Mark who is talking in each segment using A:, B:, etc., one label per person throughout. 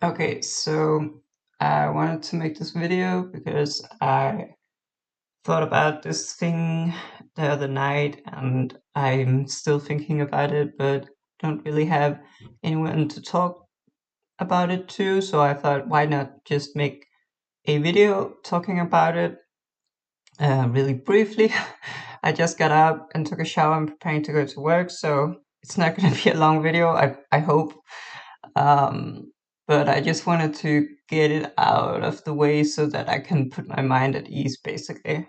A: Okay, so I wanted to make this video because I thought about this thing the other night and I'm still thinking about it, but don't really have anyone to talk about it to. So I thought, why not just make a video talking about it really briefly. I just got up and took a shower. I'm preparing to go to work, so it's not going to be a long video, I hope. Um, but I just wanted to get it out of the way so that I can put my mind at ease, basically.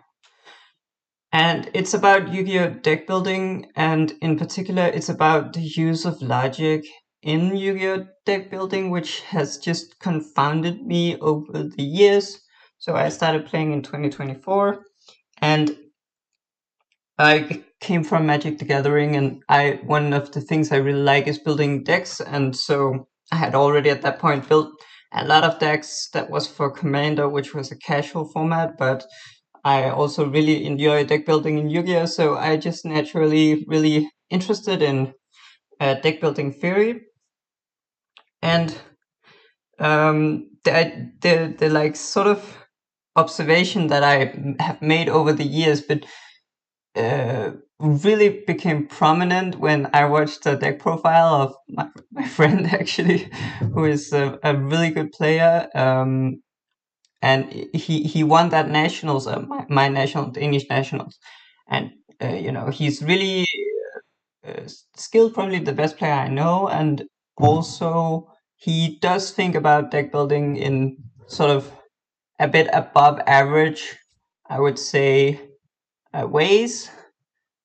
A: And it's about Yu-Gi-Oh! Deck building, and in particular, it's about the use of logic in Yu-Gi-Oh! Deck building, which has just confounded me over the years. So I started playing in 2024, and I came from Magic the Gathering, and one of the things I really like is building decks, and so I had already at that point built a lot of decks that was for Commander, which was a casual format, but I also really enjoy deck building in Yu-Gi-Oh! So I just naturally really interested in deck building theory, and the like sort of observation that I have made over the years, but really became prominent when I watched the deck profile of my friend actually, who is a really good player. And he won that nationals, my national, the English nationals, and he's really skilled, probably the best player I know, and also he does think about deck building in sort of a bit above average, I would say, ways.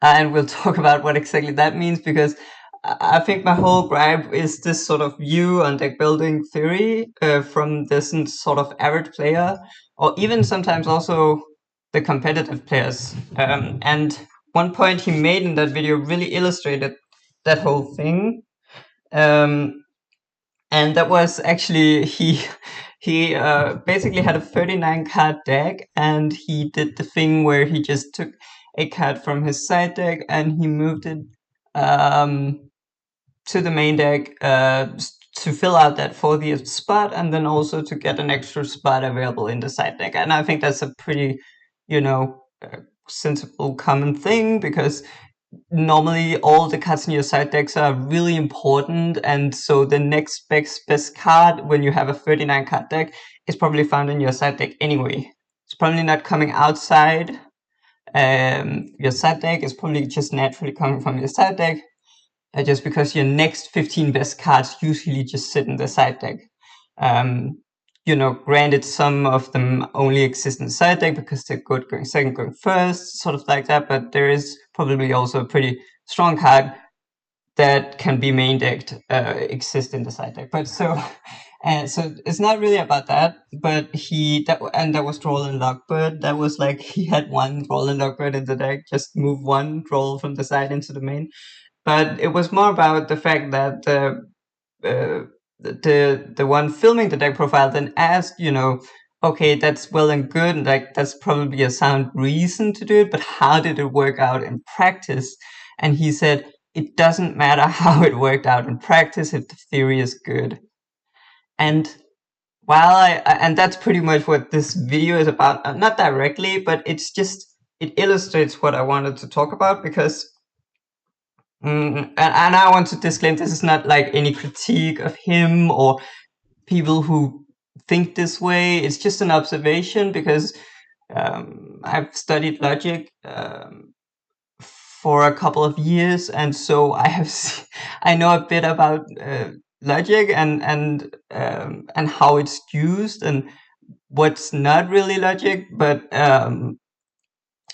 A: And we'll talk about what exactly that means, because I think my whole gripe is this sort of view on deck building theory from this sort of average player, or even sometimes also the competitive players. And one point he made in that video really illustrated that whole thing. Um, and that was actually he basically had a 39 card deck, and he did the thing where he just took a card from his side deck and he moved it um, to the main deck to fill out that 40th spot, and then also to get an extra spot available in the side deck. And I think that's a pretty, sensible common thing, because normally all the cards in your side decks are really important, and so the next best card when you have a 39 card deck is probably found in your side deck anyway. It's probably not coming outside your side deck. It's probably just naturally coming from your side deck, just because your next 15 best cards usually just sit in the side deck. Granted, some of them only exist in the side deck because they're good going second, going first, sort of like that, but there is probably also a pretty strong card that can be main decked, exist in the side deck. But so, and so it's not really about that, but that was Droll and Lockbird. That was like, he had one Droll and Lockbird in the deck, just move one Droll from the side into the main. But it was more about the fact that uh, the one filming the deck profile then asked, okay, that's well and good, like that's probably a sound reason to do it, but how did it work out in practice? And he said, it doesn't matter how it worked out in practice if the theory is good. And and that's pretty much what this video is about, not directly, but it illustrates what I wanted to talk about, because and I want to disclaim, this is not like any critique of him or people who think this way. It's just an observation, because I've studied logic for a couple of years, and so I know a bit about logic and how it's used and what's not really logic, but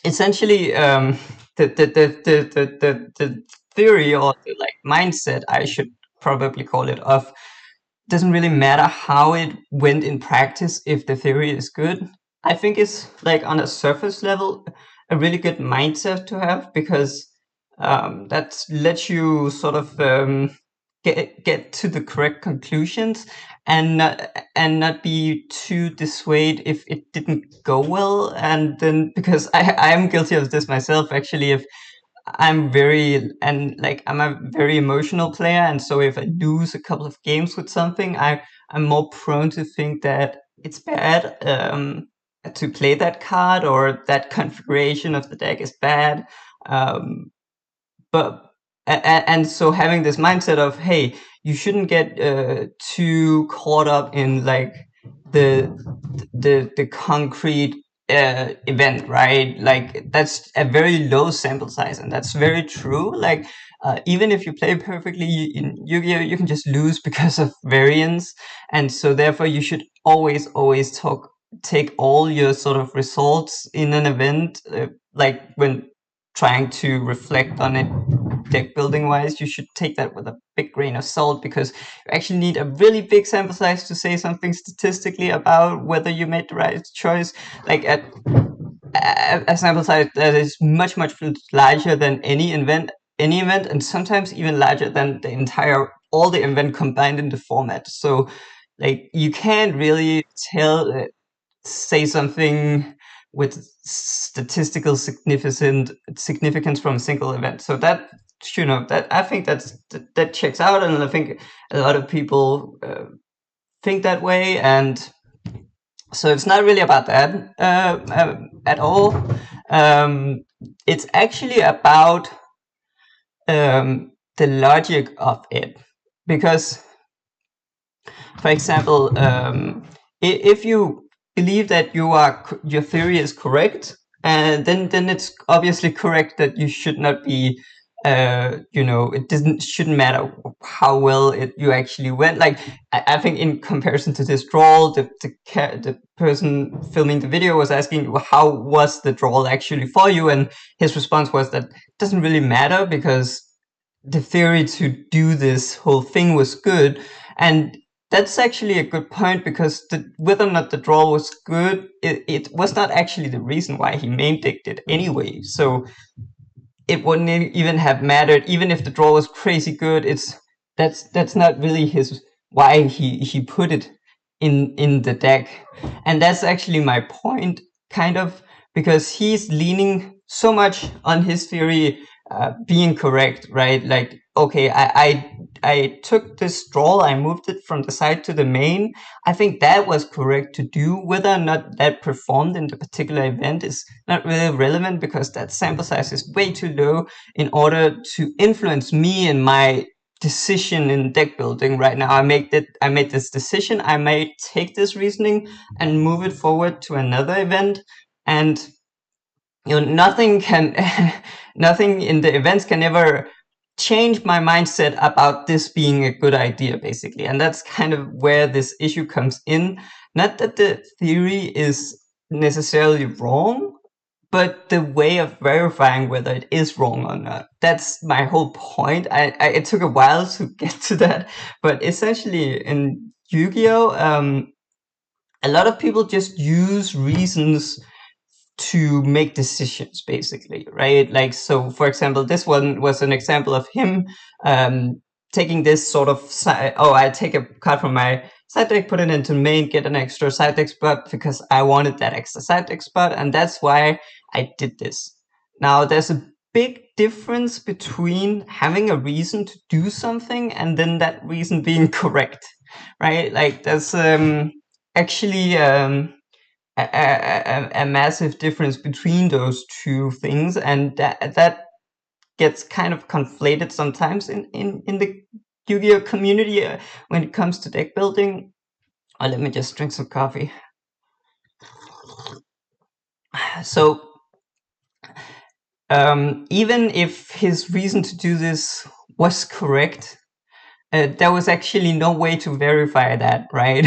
A: essentially the theory, or the like mindset, I should probably call it, of doesn't really matter how it went in practice if the theory is good. I think it's like, on a surface level, a really good mindset to have, because that lets you sort of get to the correct conclusions, and not be too dissuaded if it didn't go well. And then, because I am guilty of this myself, actually, I'm very and like I'm a very emotional player, and so if I lose a couple of games with something, I'm more prone to think that it's bad to play that card, or that configuration of the deck is bad. Um, but and so having this mindset of, hey, you shouldn't get too caught up in like the the concrete event, right? Like that's a very low sample size, and that's very true. Like even if you play perfectly in Yu-Gi-Oh, you can just lose because of variance, and so therefore you should always take all your sort of results in an event, like when trying to reflect on it deck building wise, you should take that with a big grain of salt, because you actually need a really big sample size to say something statistically about whether you made the right choice. Like a sample size that is much larger than any event, and sometimes even larger than the entire all the event combined in the format. So like you can't really tell say something with statistical significance from a single event. So that, that I think that checks out, and I think a lot of people think that way, and so it's not really about that at all. Um, it's actually about the logic of it, because for example, if you believe that your theory is correct, and then it's obviously correct that you should not be, it doesn't shouldn't matter how well you actually went. Like I think in comparison to this draw, the person filming the video was asking, well, how was the draw actually for you, and his response was that it doesn't really matter, because the theory to do this whole thing was good. And that's actually a good point, because whether or not the draw was good, it was not actually the reason why he main decked it anyway. So it wouldn't even have mattered, even if the draw was crazy good. That's not really his why he put it in the deck. And that's actually my point, kind of, because he's leaning so much on his theory being correct, right? Like, okay, I took this draw, I moved it from the side to the main. I think that was correct to do. Whether or not that performed in the particular event is not really relevant, because that sample size is way too low in order to influence me and my decision in deck building right now. I made this decision. I may take this reasoning and move it forward to another event, and nothing can nothing in the events can ever change my mindset about this being a good idea, basically. And that's kind of where this issue comes in. Not that the theory is necessarily wrong, but the way of verifying whether it is wrong or not. That's my whole point. It took a while to get to that, but essentially in Yu-Gi-Oh, a lot of people just use reasons to make decisions, basically, right? Like, so for example, this one was an example of him taking this sort of I take a card from my side deck, put it into main, get an extra side deck spot because I wanted that extra side deck spot, and that's why I did this. Now there's a big difference between having a reason to do something and then that reason being correct, right? Like there's actually a massive difference between those two things, and that gets kind of conflated sometimes in the Yu-Gi-Oh community when it comes to deck building. Oh, let me just drink some coffee. So even if his reason to do this was correct, there was actually no way to verify that, right?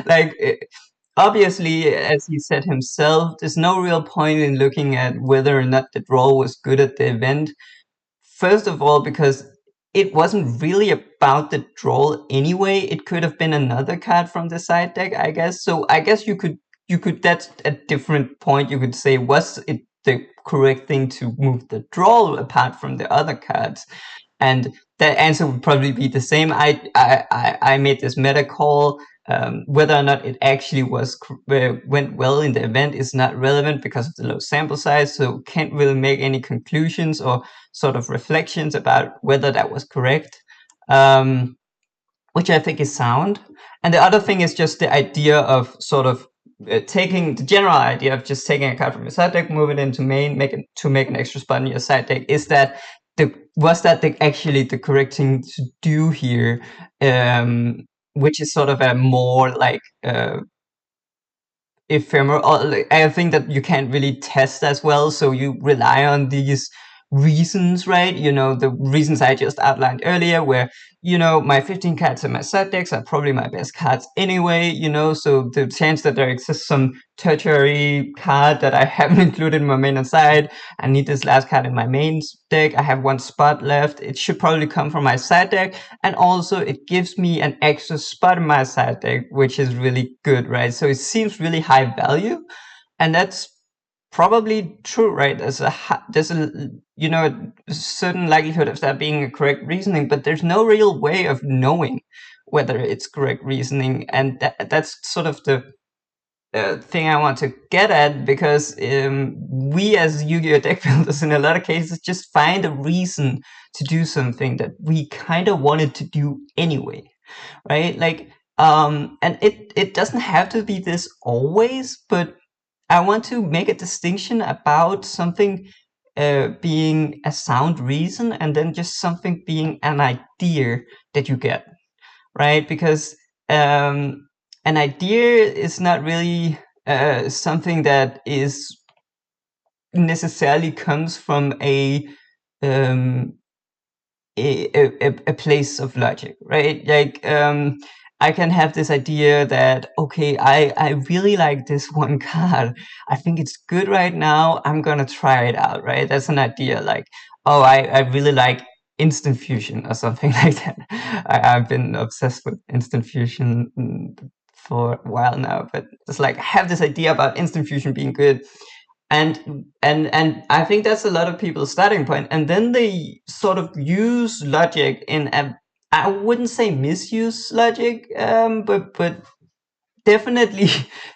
A: Like obviously, as he said himself, there's no real point in looking at whether or not the draw was good at the event. First of all, because it wasn't really about the draw anyway. It could have been another card from the side deck, I guess. So I guess you could that's a different point. You could say, was it the correct thing to move the draw apart from the other cards? And the answer would probably be the same. I made this meta call. Whether or not it actually went well in the event is not relevant because of the low sample size, so can't really make any conclusions or sort of reflections about whether that was correct. Which I think is sound. And the other thing is just the idea of sort of taking the general idea of just taking a card from your side deck, move it into main, make an extra spot in your side deck. Is that was that actually the correct thing to do here? Which is sort of a more like ephemeral. I think that you can't really test as well, so you rely on these reasons, right? You know, the reasons I just outlined earlier, where, you know, my 15 cards in my side decks are probably my best cards anyway, you know, so the chance that there exists some tertiary card that I haven't included in my main and side, I need this last card in my main deck, I have one spot left, it should probably come from my side deck, and also it gives me an extra spot in my side deck, which is really good, right? So it seems really high value, and that's probably true, right? There's a you know, a certain likelihood of that being a correct reasoning, but there's no real way of knowing whether it's correct reasoning, and that's sort of the thing I want to get at, because we as Yu-Gi-Oh deck builders in a lot of cases just find a reason to do something that we kind of wanted to do anyway, right? Like, and it doesn't have to be this always, but I want to make a distinction about something being a sound reason and then just something being an idea that you get, right? Because an idea is not really something that is necessarily comes from um, a place of logic, right? Like, I can have this idea that, okay, I really like this one card. I think it's good right now. I'm gonna try it out, right? That's an idea. Like, oh, I really like instant fusion or something like that. I've been obsessed with instant fusion for a while now, but it's like I have this idea about instant fusion being good, and I think that's a lot of people's starting point, and then they sort of use logic in a, I wouldn't say misuse logic, but definitely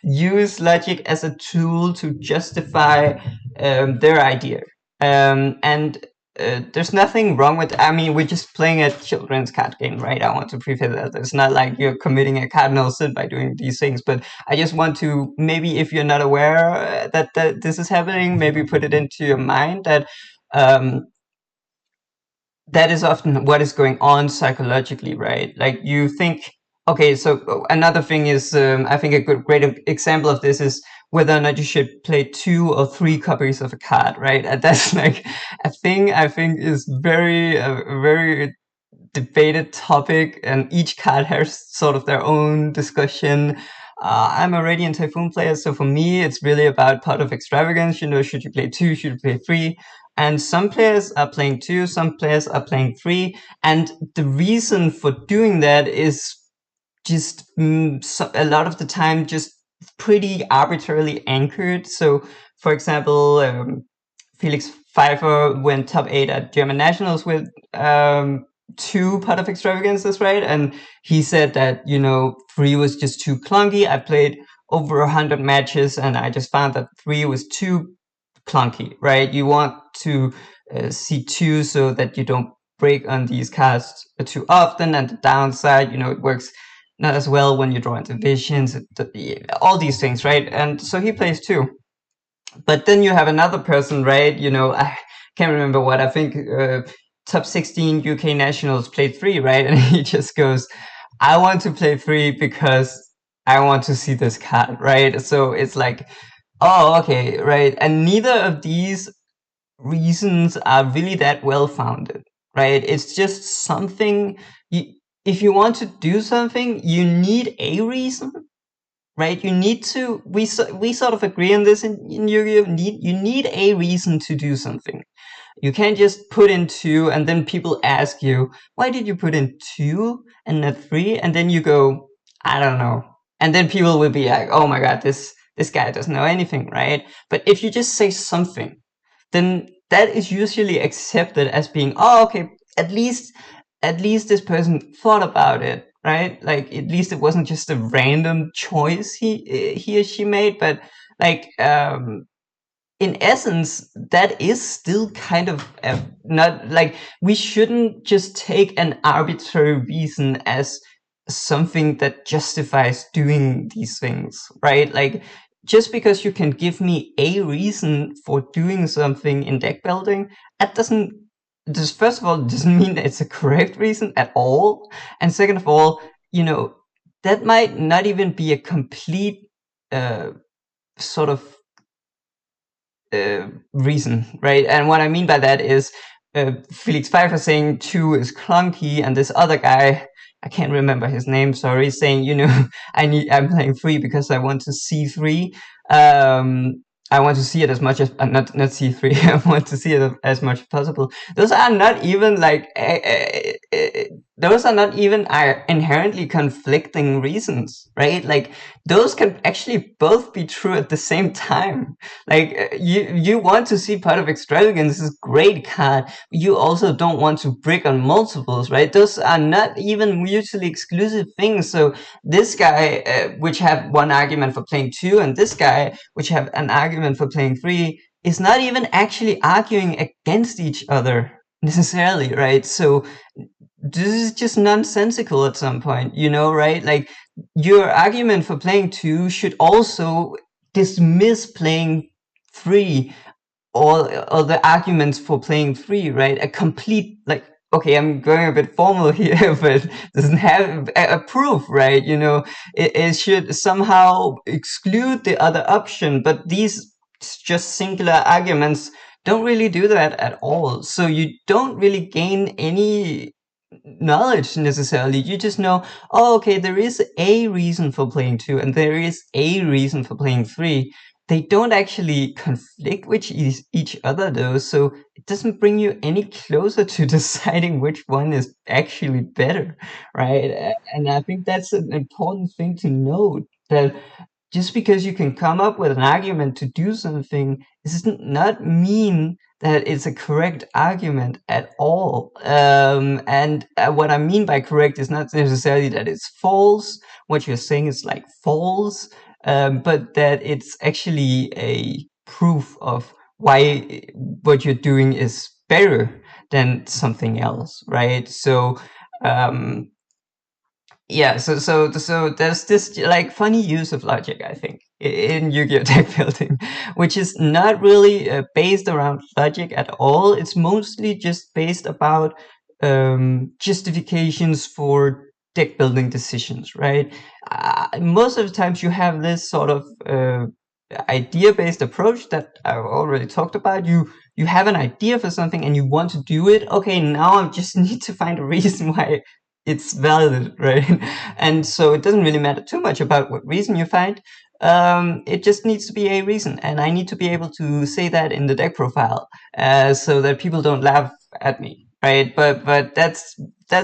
A: use logic as a tool to justify their idea. And there's nothing wrong with. I mean, we're just playing a children's card game, right? I want to preface that it's not like you're committing a cardinal sin by doing these things. But I just want to, maybe if you're not aware that this is happening, maybe put it into your mind that um, that is often what is going on psychologically, right? Like you think, okay, so another thing is, I think a great example of this is whether or not you should play 2 or 3 copies of a card, right? And that's like a thing I think is very debated topic, and each card has sort of their own discussion. I'm a Radiant Typhoon player, so for me, it's really about pot of extravagance. You know, should you play 2? Should you play 3? And some players are playing 2, some players are playing 3. And the reason for doing that is just a lot of the time just pretty arbitrarily anchored. So, for example, Felix Pfeiffer went top 8 at German nationals with 2 pot of extravagances, right? And he said that, you know, 3 was just too clunky. I played over 100 matches and I just found that 3 was too clunky, right? You want to see 2 so that you don't break on these casts too often. And the downside, you know, it works not as well when you draw into visions, all these things, right? And so he plays 2. But then you have another person, right? You know, I can't remember what, I think top 16 UK nationals played 3, right? And he just goes, I want to play 3 because I want to see this card, right? So it's like, oh, okay, right. And neither of these reasons are really that well founded, right? It's just something, if you want to do something, you need a reason, right? You need to, we sort of agree on this in Yu-Gi-Oh! You need a reason to do something. You can't just put in 2 and then people ask you, why did you put in 2 and not 3? And then you go, I don't know. And then people will be like, oh my god, this guy doesn't know anything, right? But if you just say something, then that is usually accepted as being, oh, okay, at least at least this person thought about it, right? Like at least it wasn't just a random choice he or she made, but like in essence, that is still kind of not like we shouldn't just take an arbitrary reason as something that justifies doing these things, right? Like just because you can give me a reason for doing something in deck building, that doesn't just first of all doesn't mean that it's a correct reason at all, and second of all, you know, that might not even be a complete uh, sort of reason, right? And what I mean by that is Felix Pfeiffer saying two is clunky, and this other guy, I can't remember his name, sorry, saying, you know, I'm playing three because I want to see three. I want to see it as much as not see three. I want to see it as much as possible. Those are not even like those are not even inherently conflicting reasons, right? Like those can actually both be true at the same time. Like you want to see Pot of Extravagance is great card. You also don't want to brick on multiples, right? Those are not even mutually exclusive things. So this guy, which have one argument for playing two, and this guy, which have an argument for playing three, is not even actually arguing against each other necessarily, right? So this is just nonsensical at some point, you know, right? Like your argument for playing two should also dismiss playing three, or the arguments for playing three, right? A complete like okay, I'm going a bit formal here, but doesn't have a proof, right? You know, it should somehow exclude the other option, but these just singular arguments don't really do that at all. So you don't really gain any knowledge necessarily. You just know, oh, okay, there is a reason for playing two, and there is a reason for playing three. They don't actually conflict with each other though, so it doesn't bring you any closer to deciding which one is actually better, right? And I think that's an important thing to note, that just because you can come up with an argument to do something, this does not mean that it's a correct argument at all. And what I mean by correct is not necessarily that it's false. What you're saying is like false, but that it's actually a proof of why what you're doing is better than something else, right? So, um, yeah, so there's this like funny use of logic, I think, in Yu-Gi-Oh! Deck building, which is not really based around logic at all. It's mostly just based about justifications for deck building decisions, right? Most of the times you have this sort of idea-based approach that I've already talked about. You have an idea for something and you want to do it. Okay, now I just need to find a reason why it's valid, right? And so it doesn't really matter too much about what reason you find. It just needs to be a reason, and I need to be able to say that in the deck profile, so that people don't laugh at me, right? But that's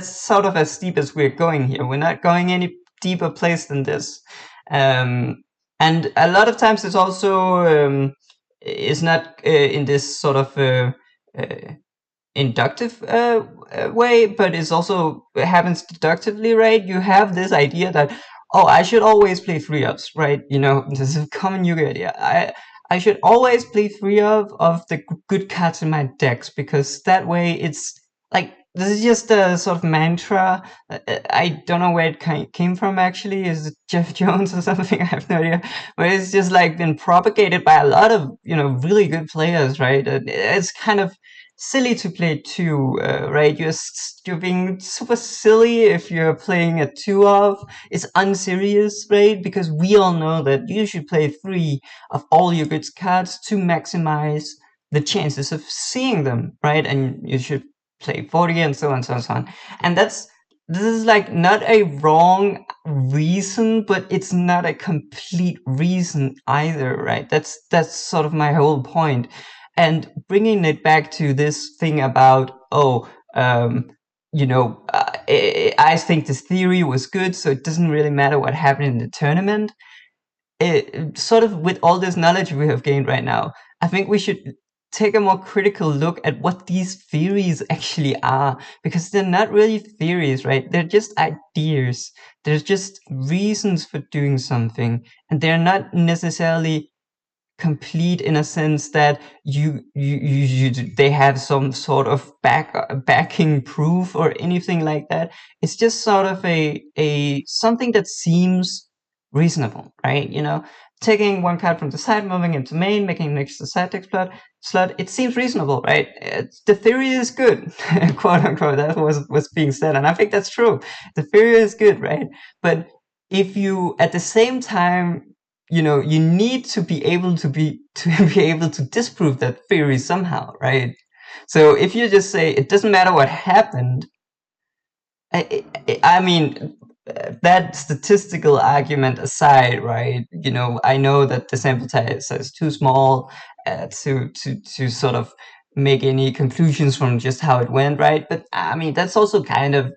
A: sort of as steep as we're going here. We're not going any deeper place than this. Um, and a lot of times it's also is not in this sort of uh, inductive way, but it's also it happens deductively, right? You have this idea that, oh, I should always play three ups, right? You know, this is a common Yuga idea. I should always play three of the good cards in my decks, because that way it's like this is just a sort of mantra. I don't know where it came from actually. Is it Jeff Jones or something? I have no idea. But it's just like been propagated by a lot of, you know, really good players, right? It's kind of silly to play two, right? You're being super silly if you're playing a two of. It's unserious, right? Because we all know that you should play three of all your good cards to maximize the chances of seeing them, right? And you should play 40 and so on, so on, so on. And this is like not a wrong reason, but it's not a complete reason either, right? That's sort of my whole point. And bringing it back to this thing about, oh, you know, I think this theory was good, so it doesn't really matter what happened in the tournament. Sort of with all this knowledge we have gained right now, I think we should take a more critical look at what these theories actually are, because they're not really theories, right? They're just ideas. There's just reasons for doing something, and they're not necessarily complete in a sense that they have some sort of backing proof or anything like that. It's just sort of a something that seems reasonable, right? Taking one card from the side, moving into main, making next to side deck slot, it seems reasonable, right? The theory is good, quote unquote. That was being said, and I think that's true. The theory is good, right? But if you at the same time, you need to be able to be able to disprove that theory somehow, right? So if you just say it doesn't matter what happened, I mean, that statistical argument aside, right? I know that the sample size is too small to sort of make any conclusions from just how it went, right? But I mean, that's also kind of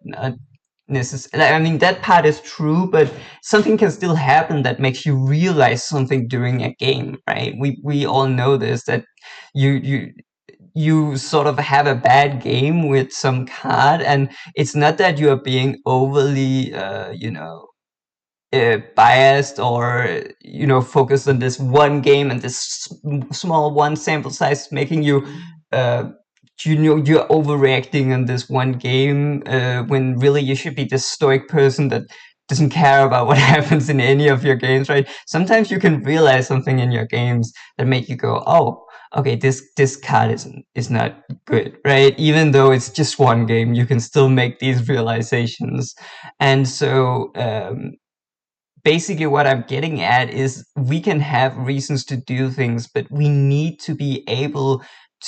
A: necessary. I mean, that part is true, but something can still happen that makes you realize something during a game, right? We all know this, that you you sort of have a bad game with some card, and it's not that you are being overly biased or focused on this one game and this small one sample size, making you uh, you're overreacting on this one game, when really you should be this stoic person that doesn't care about what happens in any of your games, right? Sometimes you can realize something in your games that make you go, oh, okay, this card is not good, right? Even though it's just one game, you can still make these realizations. And so basically what I'm getting at is we can have reasons to do things, but we need to be able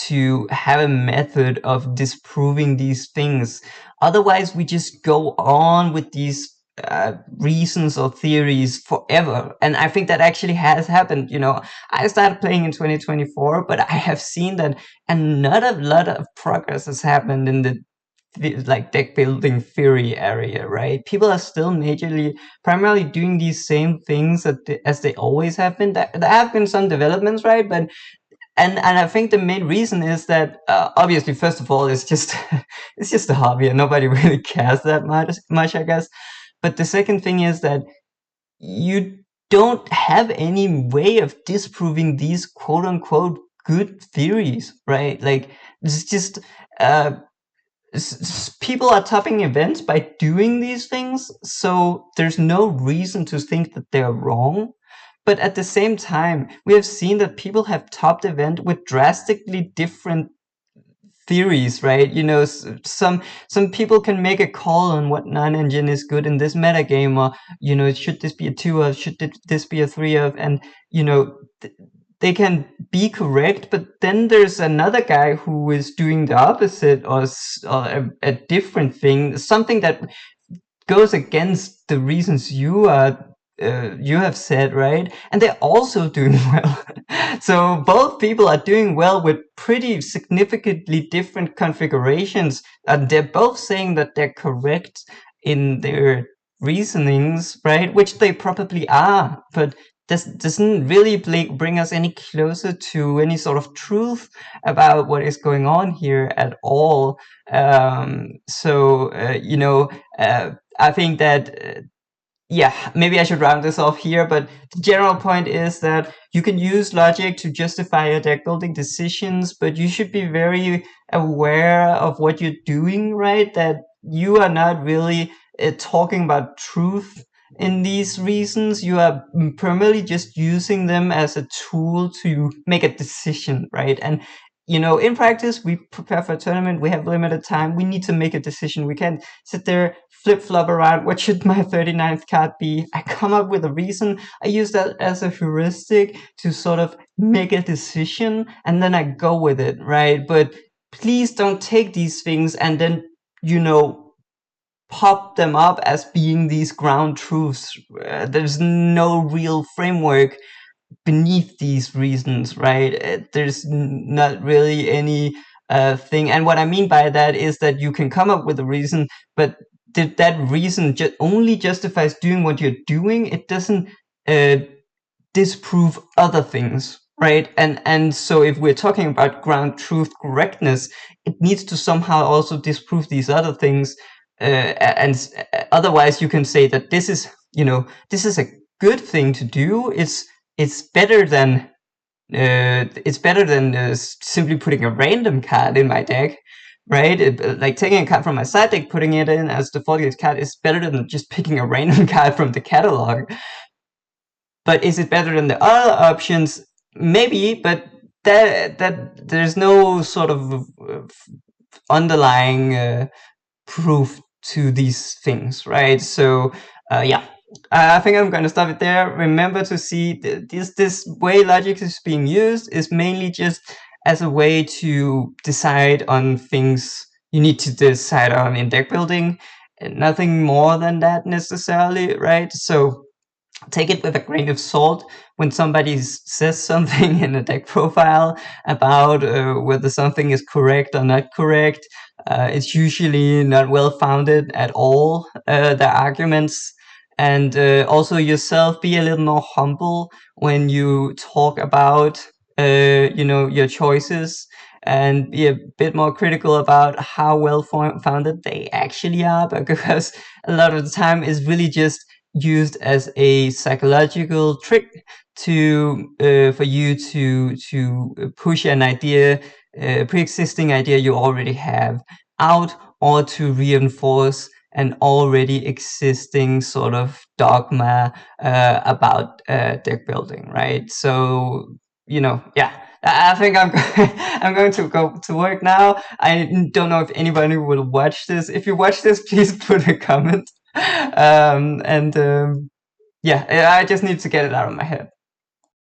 A: to have a method of disproving these things. Otherwise, we just go on with these reasons or theories forever. And I think that actually has happened. I started playing in 2024, but I have seen that a lot of progress has happened in the like deck building theory area, right? People are still primarily doing these same things as they always have been. There have been some developments, right? But and I think the main reason is that obviously, first of all, it's just it's just a hobby and nobody really cares that much, I guess. But the second thing is that you don't have any way of disproving these quote unquote good theories, right? Like it's just uh people are topping events by doing these things, so there's no reason to think that they're wrong. But at the same time, we have seen that people have topped event with drastically different theories, right? Some people can make a call on what non-engine is good in this meta game, or should this be a 2 of, should this be a 3 of, and you know th- they can be correct, but then there's another guy who is doing the opposite, or a different thing, something that goes against the reasons you have said, right? And they're also doing well. So both people are doing well with pretty significantly different configurations, and they're both saying that they're correct in their reasonings, right? Which they probably are, but this doesn't really bring us any closer to any sort of truth about what is going on here at all. So I think that yeah, maybe I should round this off here, but the general point is that you can use logic to justify your deck building decisions, but you should be very aware of what you're doing, right? That you are not really talking about truth in these reasons. You are primarily just using them as a tool to make a decision, right? And in practice, we prepare for a tournament, we have limited time, we need to make a decision. We can't sit there, flip flop around, what should my 39th card be? I come up with a reason, I use that as a heuristic to sort of make a decision, and then I go with it, right? But please don't take these things and then, pop them up as being these ground truths. There's no real framework beneath these reasons, right? There's not really any thing. And what I mean by that is that you can come up with a reason, but that reason only justifies doing what you're doing. It doesn't uh, disprove other things, right? And so if we're talking about ground truth correctness, it needs to somehow also disprove these other things, and otherwise you can say that this is, this is a good thing to do. It's better than simply putting a random card in my deck, right? Like taking a card from my side deck, putting it in as the 40th card is better than just picking a random card from the catalog. But is it better than the other options? Maybe, but that there's no sort of underlying proof to these things, right? So yeah, I think I'm gonna stop it there. Remember to see this way logic is being used is mainly just as a way to decide on things you need to decide on in deck building, and nothing more than that necessarily, right? So take it with a grain of salt when somebody says something in a deck profile about whether something is correct or not correct. It's usually not well founded at all, their arguments. And also yourself, be a little more humble when you talk about your choices, and be a bit more critical about how well founded they actually are, because a lot of the time it's really just used as a psychological trick to for you to push an idea, a pre-existing idea you already have out, or to reinforce an already existing sort of dogma about deck building, right? So yeah. I think I'm I'm going to go to work now. I don't know if anybody will watch this. If you watch this, please put a comment. And yeah, I just need to get it out of my head.